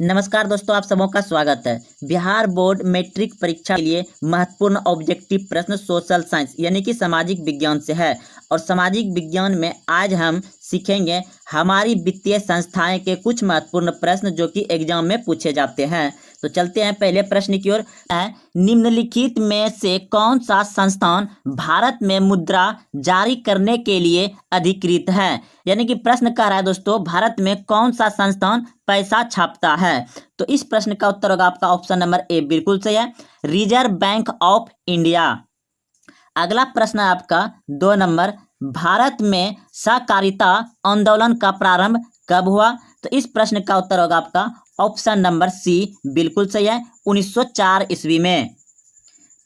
नमस्कार दोस्तों, आप सबों का स्वागत है। बिहार बोर्ड मैट्रिक परीक्षा के लिए महत्वपूर्ण ऑब्जेक्टिव प्रश्न सोशल साइंस यानी कि सामाजिक विज्ञान से है। और सामाजिक विज्ञान में आज हम सीखेंगे हमारी वित्तीय संस्थाएं के कुछ महत्वपूर्ण प्रश्न जो कि एग्जाम में पूछे जाते हैं। तो चलते हैं पहले प्रश्न की ओर। निम्नलिखित में से कौन सा संस्थान भारत में मुद्रा जारी करने के लिए अधिकृत है? यानी कि प्रश्न कह रहा है दोस्तों, भारत में कौन सा संस्थान पैसा छापता है? तो इस प्रश्न का उत्तर होगा आपका ऑप्शन नंबर ए, बिल्कुल सही है, रिजर्व बैंक ऑफ इंडिया। अगला प्रश्न है आपका 2 नंबर, भारत में सहकारिता आंदोलन का प्रारंभ कब हुआ? तो इस प्रश्न का उत्तर होगा आपका ऑप्शन नंबर सी, बिल्कुल सही है, 1904 ईस्वी में।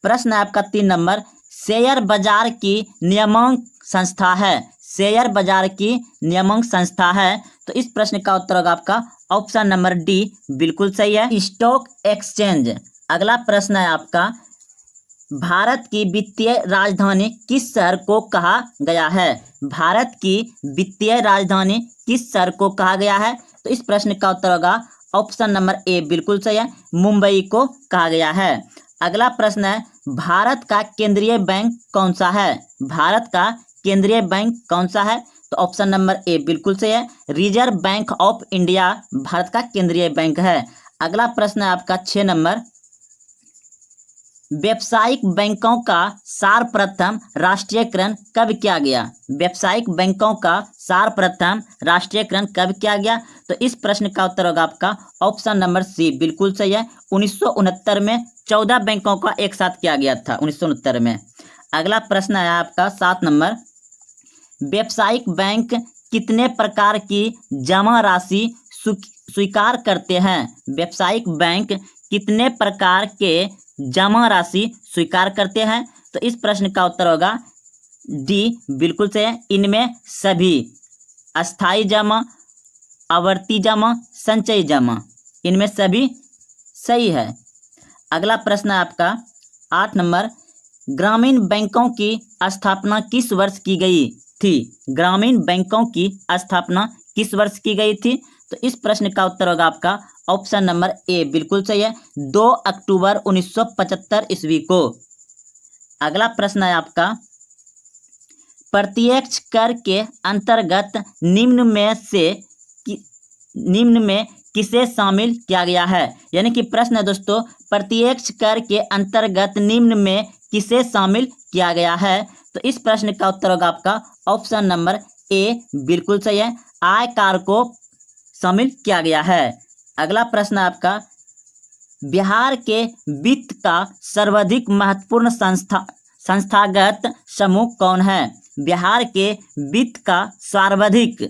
प्रश्न है आपका 3 नंबर, शेयर बाजार की नियामक संस्था है, शेयर बाजार की नियामक संस्था है। तो इस प्रश्न का उत्तर होगा आपका ऑप्शन नंबर डी, बिल्कुल सही है, स्टॉक एक्सचेंज। अगला प्रश्न है आपका, भारत की वित्तीय राजधानी किस शहर को कहा गया है? भारत की वित्तीय राजधानी किस शहर को कहा गया है? तो इस प्रश्न का उत्तर होगा ऑप्शन नंबर ए, बिल्कुल सही है, मुंबई को कहा गया है। अगला प्रश्न है, भारत का केंद्रीय बैंक कौन सा है? भारत का केंद्रीय बैंक कौन सा है? तो ऑप्शन नंबर ए, बिल्कुल सही है, reserve bank of India Bharat का केंद्रीय बैंक है। अगला प्रश्न है आपका 6 नंबर, व्यावसायिक बैंकों का सर्वप्रथम राष्ट्रीयकरण कब किया गया? व्यावसायिक बैंकों का सर्वप्रथम राष्ट्रीयकरण कब किया गया? तो इस प्रश्न का उत्तर होगा आपका ऑप्शन नंबर सी, बिल्कुल सही है, 1969 में 14 बैंकों का एक साथ किया गया था 1969 में। अगला प्रश्न है आपका 7 नंबर, व्यावसायिक बैंक कितने प्रकार की जमा राशि स्वीकार करते हैं? व्यावसायिक बैंक कितने प्रकार के जमा राशि स्वीकार करते हैं? तो इस प्रश्न का उत्तर होगा डी, बिल्कुल सही है, इनमें सभी, अस्थाई जमा, आवर्ती जमा, संचयी जमा, इनमें सभी सही है। अगला प्रश्न है आपका 8 नंबर, ग्रामीण बैंकों की स्थापना किस वर्ष की गई थी? ग्रामीण बैंकों की स्थापना किस वर्ष की गई थी? तो इस प्रश्न का उत्तर होगा आपका ऑप्शन नंबर ए, बिल्कुल सही है, 2 अक्टूबर 1975 ईस्वी को। अगला प्रश्न है आपका, प्रत्यक्ष कर के अंतर्गत निम्न में किसे शामिल किया गया है? यानी कि प्रश्न है दोस्तों, प्रत्यक्ष कर के अंतर्गत निम्न में किसे शामिल किया गया है? तो इस प्रश्न का उत्तर होगा आपका ऑप्शन नंबर ए, बिल्कुल सही है, आयकर को शामिल किया गया है। अगला प्रश्न आपका, बिहार के वित्त का सर्वाधिक महत्वपूर्ण संस्थागत समूह कौन है? बिहार के वित्त का सर्वाधिक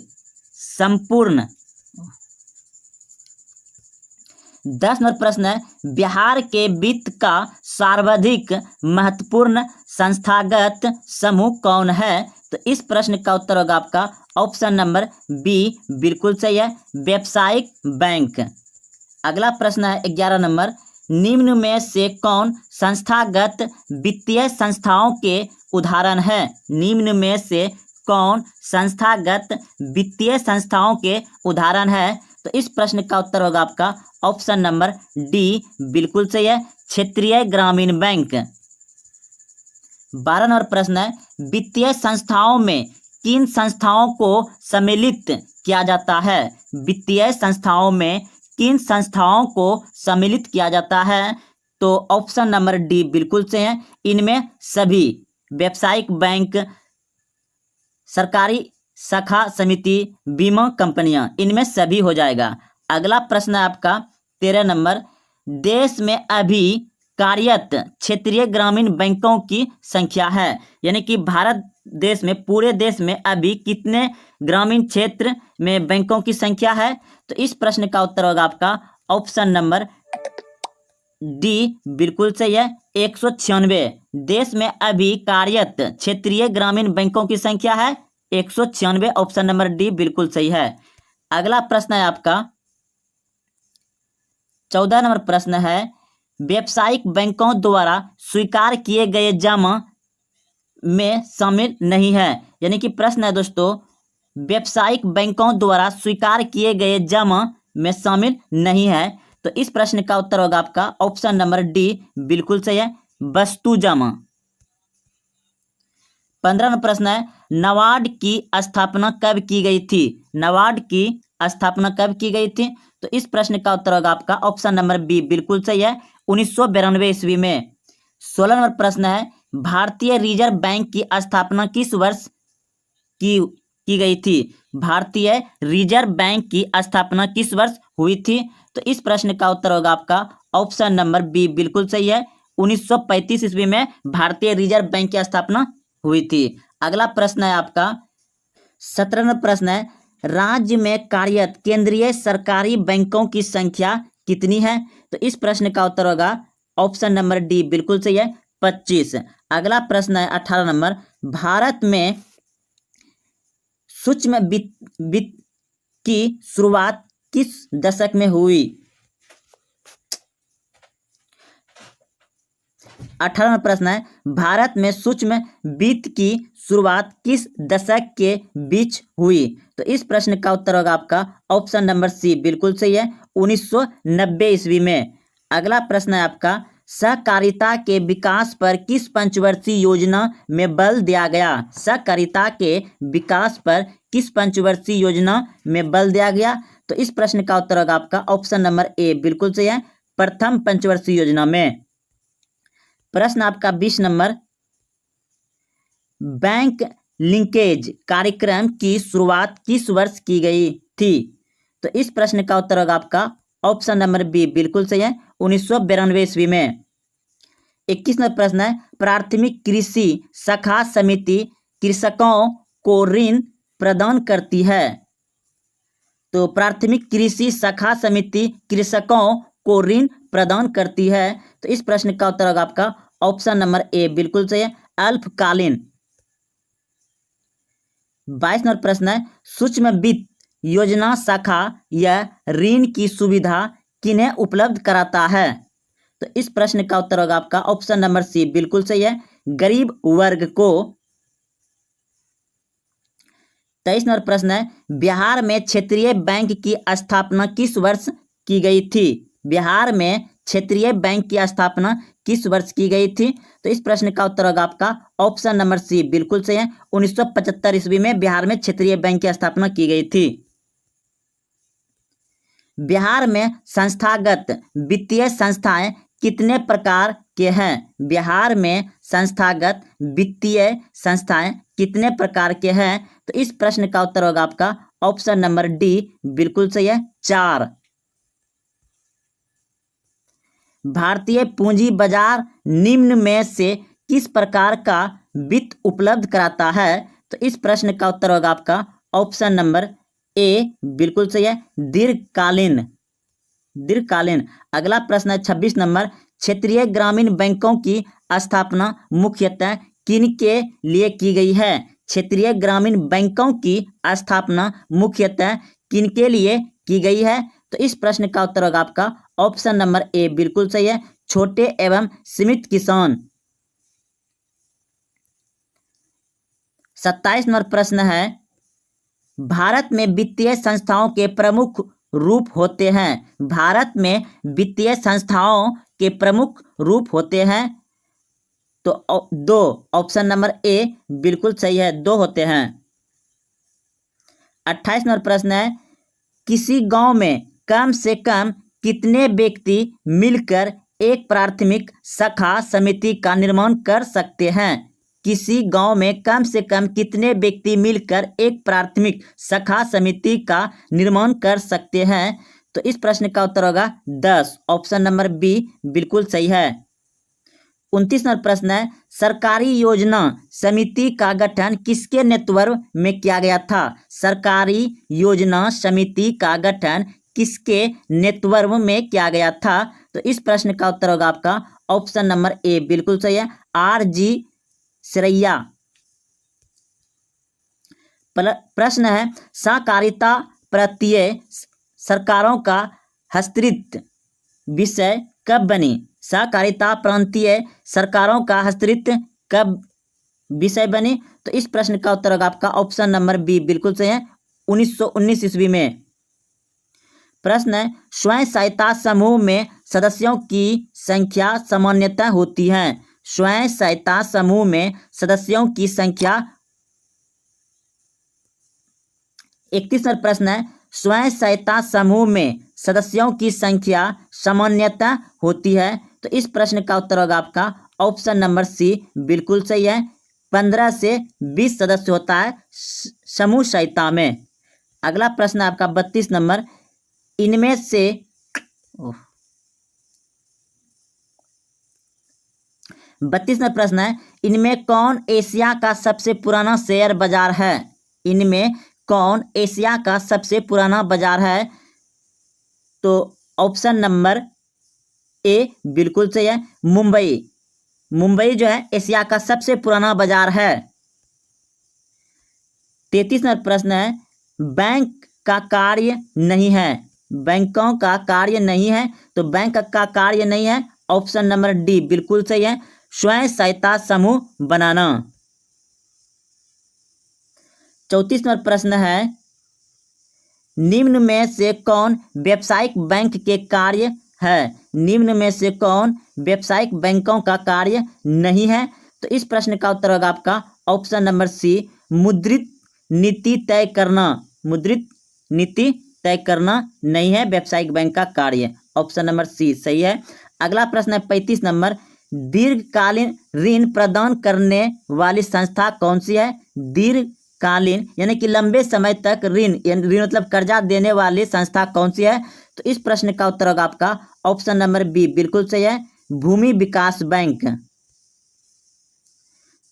संपूर्ण 10 नंबर प्रश्न है, बिहार के वित्त का सर्वाधिक महत्वपूर्ण संस्थागत समूह कौन है? तो इस प्रश्न का उत्तर होगा आपका ऑप्शन नंबर बी, बिल्कुल सही है, व्यावसायिक बैंक। अगला प्रश्न है 11 नंबर, निम्न में से कौन संस्थागत वित्तीय संस्थाओं के उदाहरण है? निम्न में से कौन संस्थागत वित्तीय संस्थाओं के उदाहरण है? तो इस प्रश्न का उत्तर होगा आपका ऑप्शन नंबर डी, बिल्कुल सही है, क्षेत्रीय ग्रामीण बैंक। 12 नंबर प्रश्न है, वित्तीय संस्थाओं में किन संस्थाओं को सम्मिलित किया जाता है? वित्तीय संस्थाओं में किन संस्थाओं को सम्मिलित किया जाता है? तो ऑप्शन नंबर डी, बिल्कुल सही है, इनमें सभी, व्यावसायिक बैंक, सरकारी शाखा समिति, बीमा कंपनियां, इनमें सभी हो जाएगा। अगला प्रश्न है आपका 13 नंबर, देश में अभी कार्यरत क्षेत्रीय ग्रामीण बैंकों की संख्या है? यानी कि भारत देश में, पूरे देश में अभी कितने ग्रामीण क्षेत्र में बैंकों की संख्या है? तो इस प्रश्न का उत्तर होगा आपका ऑप्शन नंबर डी, बिल्कुल सही है, 196। देश में अभी कार्यरत क्षेत्रीय ग्रामीण बैंकों की संख्या है 196, ऑप्शन नंबर डी बिल्कुल सही है। अगला प्रश्न है आपका 14 नंबर प्रश्न है, व्यावसायिक बैंकों द्वारा स्वीकार किए गए जमा में शामिल नहीं है। यानी कि प्रश्न है दोस्तों, व्यावसायिक बैंकों द्वारा स्वीकार किए गए जमा में शामिल नहीं है। तो इस प्रश्न का उत्तर होगा आपका ऑप्शन नंबर डी, बिल्कुल सही है, वस्तु जमा। 15वां प्रश्न है, नाबार्ड की स्थापना कब की गई थी? नाबार्ड की स्थापना कब की गई थी? तो इस प्रश्न का उत्तर होगा आपका ऑप्शन नंबर बी, बिल्कुल सही है, 1992 ईस्वी में। 16 नंबर प्रश्न है, भारतीय रिजर्व बैंक की स्थापना किस वर्ष की गई थी? भारतीय रिजर्व बैंक की स्थापना किस वर्ष हुई थी? तो इस प्रश्न का उत्तर होगा आपका ऑप्शन नंबर बी, बिल्कुल सही है, 1935 ईस्वी में भारतीय रिजर्व बैंक की स्थापना हुई थी। अगला प्रश्न है आपका 17वां प्रश्न है, राज्य में कार्यरत केंद्रीय सरकारी बैंकों की संख्या कितनी है? तो इस प्रश्न का उत्तर होगा ऑप्शन नंबर डी, बिल्कुल सही है, 25। अगला प्रश्न है 18 नंबर, भारत में सूक्ष्म वित्त की शुरुआत किस दशक में हुई? 18वां प्रश्न है, भारत में सूक्ष्म वित्त की शुरुआत किस दशक के बीच हुई? तो इस प्रश्न का उत्तर होगा आपका ऑप्शन नंबर सी, बिल्कुल सही है, 1990 ईस्वी में। अगला प्रश्न है आपका, सहकारिता के विकास पर किस पंचवर्षीय योजना में बल दिया गया? सहकारिता के विकास पर किस पंचवर्षीय योजना में बल दिया गया? तो इस प्रश्न का उत्तर होगा आपका ऑप्शन नंबर ए, बिल्कुल सही है, प्रथम पंचवर्षीय योजना में। प्रश्न आपका 20 नंबर, बैंक लिंकेज कार्यक्रम की शुरुआत किस वर्ष की गई थी? तो इस प्रश्न का उत्तर होगा आपका ऑप्शन नंबर बी, बिल्कुल सही है, 1992 ईस्वी में। 21 नंबर प्रश्न है, प्राथमिक कृषि शाखा समिति कृषकों को ऋण प्रदान करती है। तो प्राथमिक कृषि शाखा समिति कृषकों को ऋण प्रदान करती है। तो इस प्रश्न का उत्तर होगा आपका ऑप्शन नंबर ए, बिल्कुल सही है, अल्पकालीन। 22 नंबर प्रश्न है, सूक्ष्म वित्त योजना शाखा या ऋण की सुविधा किन्हें उपलब्ध कराता है? तो इस प्रश्न का उत्तर होगा आपका ऑप्शन नंबर सी, बिल्कुल सही है, गरीब वर्ग को। 23 नंबर प्रश्न है, बिहार में क्षेत्रीय बैंक की स्थापना किस वर्ष की गई थी? बिहार में क्षेत्रीय बैंक की स्थापना किस वर्ष की गई थी? तो इस प्रश्न का उत्तर होगा आपका ऑप्शन नंबर सी, बिल्कुल सही है, 1975 ईस्वी में बिहार में क्षेत्रीय बैंक की स्थापना की गई थी। बिहार में संस्थागत वित्तीय संस्थाएं कितने प्रकार के हैं? बिहार में संस्थागत वित्तीय संस्थाएं कितने प्रकार के हैं? तो इस प्रश्न का उत्तर होगा आपका ऑप्शन नंबर डी, बिल्कुल सही है, 4। भारतीय पूंजी बाजार निम्न में से किस प्रकार का वित्त उपलब्ध कराता है? तो इस प्रश्न का उत्तर होगा आपका ऑप्शन नंबर ए, बिल्कुल सही है, दीर्घकालीन। अगला प्रश्न है 26 नंबर, क्षेत्रीय ग्रामीण बैंकों की स्थापना मुख्यतः किनके लिए की गई है? क्षेत्रीय ग्रामीण बैंकों की स्थापना मुख्यतः किनके लिए की गई है? तो इस प्रश्न का उत्तर होगा आपका ऑप्शन नंबर ए, बिल्कुल सही है, छोटे एवं सीमित किसान। 27 नंबर प्रश्न है, भारत में वित्तीय संस्थाओं के प्रमुख रूप होते हैं। भारत में वित्तीय संस्थाओं के प्रमुख रूप होते हैं। तो दो, ऑप्शन नंबर ए बिल्कुल सही है, 2 होते हैं। 28 नंबर प्रश्न है, किसी गांव में कम से कम कितने व्यक्ति मिलकर एक प्राथमिक शाखा समिति का निर्माण कर सकते हैं? किसी गांव में कम से कम कितने व्यक्ति मिलकर एक प्राथमिक शाखा समिति का निर्माण कर सकते हैं? तो इस प्रश्न का उत्तर होगा 10, ऑप्शन नंबर बी बिल्कुल सही है। 29 नंबर प्रश्न है, सरकारी योजना समिति का गठन किसके नेतृत्व में किया गया था? सरकारी योजना समिति का गठन किसके नेतृत्व में किया गया था? तो इस प्रश्न का उत्तर होगा आपका ऑप्शन नंबर ए बिल्कुल सही है, R.G. श्रेया। प्रश्न है, सहकारिता प्रत्यय सरकारों का हस्तक्षेप विषय कब बनी? सहकारिता प्रांतीय सरकारों का हस्तक्षेप कब विषय बनी? तो इस प्रश्न का उत्तर होगा आपका ऑप्शन नंबर बी बिल्कुल सही है, 1919 ईस्वी में। प्रश्न है, स्वयं सहायता समूह में सदस्यों की संख्या सामान्यतः होती है। स्वयं सहायता समूह में सदस्यों की संख्या 31 नंबर प्रश्न है, स्वयं सहायता समूह में सदस्यों की संख्या सामान्यतः होती है। तो इस प्रश्न का उत्तर होगा आपका ऑप्शन नंबर सी, बिल्कुल सही है। 15 से 20 सदस्य होता है समूह सहायता में। अगला प्रश्न है आपका 32 नंबर, इनमें से 32 नंबर प्रश्न है, इनमें कौन एशिया का सबसे पुराना शेयर बाजार है। इनमें कौन एशिया का सबसे पुराना बाजार है। तो ऑप्शन नंबर ए बिल्कुल सही है, मुंबई। मुंबई जो है एशिया का सबसे पुराना बाजार है। 33 नंबर प्रश्न है, बैंक का कार्य नहीं है। बैंकों का कार्य नहीं है। तो बैंक का कार्य नहीं है, ऑप्शन नंबर डी बिल्कुल सही है, स्वयं सहायता समूह बनाना। 34 नंबर प्रश्न है, निम्न में से कौन व्यावसायिक बैंक के कार्य है। निम्न में से कौन व्यावसायिक बैंकों का कार्य नहीं है। तो इस प्रश्न का उत्तर होगा आपका ऑप्शन नंबर सी, मुद्रित नीति तय करना। मुद्रित नीति तय करना नहीं है व्यावसायिक बैंक का कार्य, ऑप्शन नंबर सी सही है। अगला प्रश्न है 35 नंबर, दीर्घकालीन ऋण प्रदान करने वाली संस्था कौन सी है। दीर्घकालीन यानी कि लंबे समय तक ऋण मतलब कर्जा देने वाली संस्था कौन सी है। तो इस प्रश्न का उत्तर होगा आपका ऑप्शन नंबर बी बिल्कुल सही है, भूमि विकास बैंक।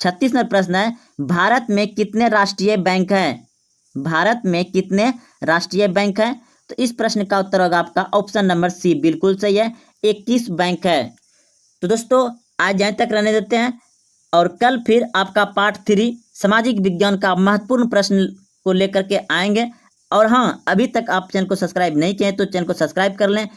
36 नंबर प्रश्न है, भारत में कितने राष्ट्रीय बैंक हैं। भारत में कितने राष्ट्रीय बैंक हैं। तो इस प्रश्न का उत्तर होगा आपका ऑप्शन नंबर सी बिल्कुल सही है, 21 बैंक है। तो दोस्तों आज यहीं तक रहने देते हैं और कल फिर आपका पार्ट 3 सामाजिक विज्ञान का महत्वपूर्ण प्रश्न को लेकर के आएंगे। और हाँ, अभी तक आप चैनल को सब्सक्राइब नहीं किए तो चैनल को सब्सक्राइब कर लें।